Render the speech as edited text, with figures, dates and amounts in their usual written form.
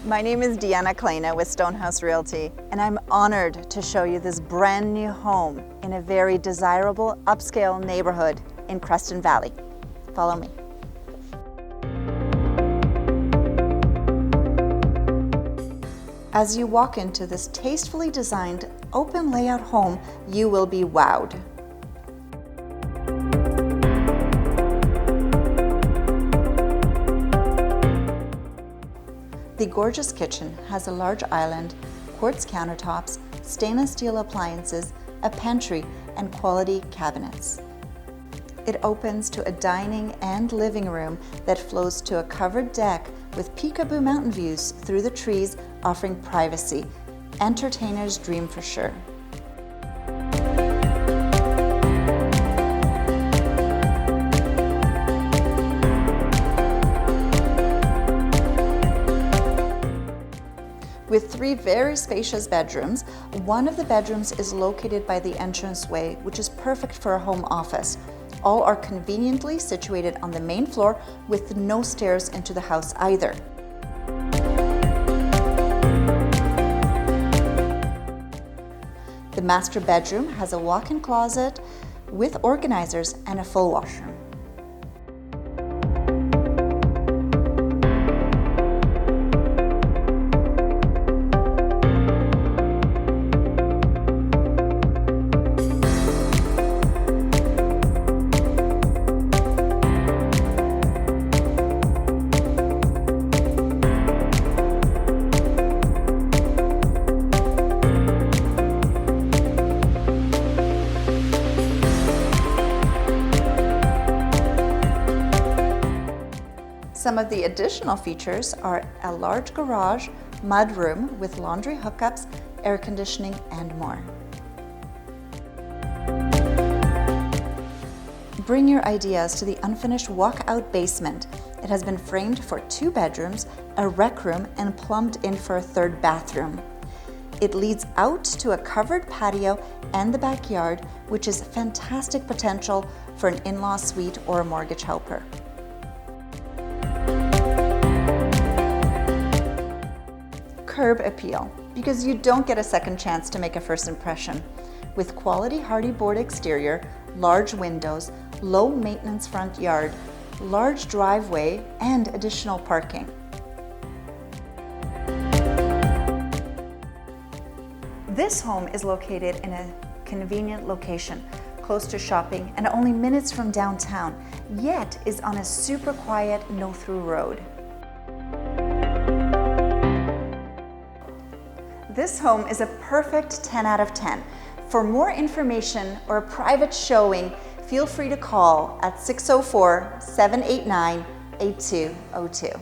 My name is Klejne with Stonehouse Realty, and I'm honored to show you this brand new home in a very desirable upscale neighborhood in Creston Valley. Follow me. As you walk into this tastefully designed, open layout home, you will be wowed. The gorgeous kitchen has a large island, quartz countertops, stainless steel appliances, a pantry, and quality cabinets. It opens to a dining and living room that flows to a covered deck with peekaboo mountain views through the trees, offering privacy. Entertainer's dream for sure. With 3 very spacious bedrooms, one of the bedrooms is located by the entranceway, which is perfect for a home office. All are conveniently situated on the main floor with no stairs into the house either. The master bedroom has a walk-in closet with organizers and a full washroom. Some of the additional features are a large garage, mudroom with laundry hookups, air conditioning, and more. Bring your ideas to the unfinished walkout basement. It has been framed for 2 bedrooms, a rec room, and plumbed in for a 3rd bathroom. It leads out to a covered patio and the backyard, which is fantastic potential for an in-law suite or a mortgage helper. Curb appeal, because you don't get a second chance to make a first impression. With quality hardy board exterior, large windows, low maintenance front yard, large driveway, and additional parking. This home is located in a convenient location, close to shopping and only minutes from downtown, yet is on a super quiet, no-through road. This home is a perfect 10 out of 10. For more information or a private showing, feel free to call at 604-789-8202.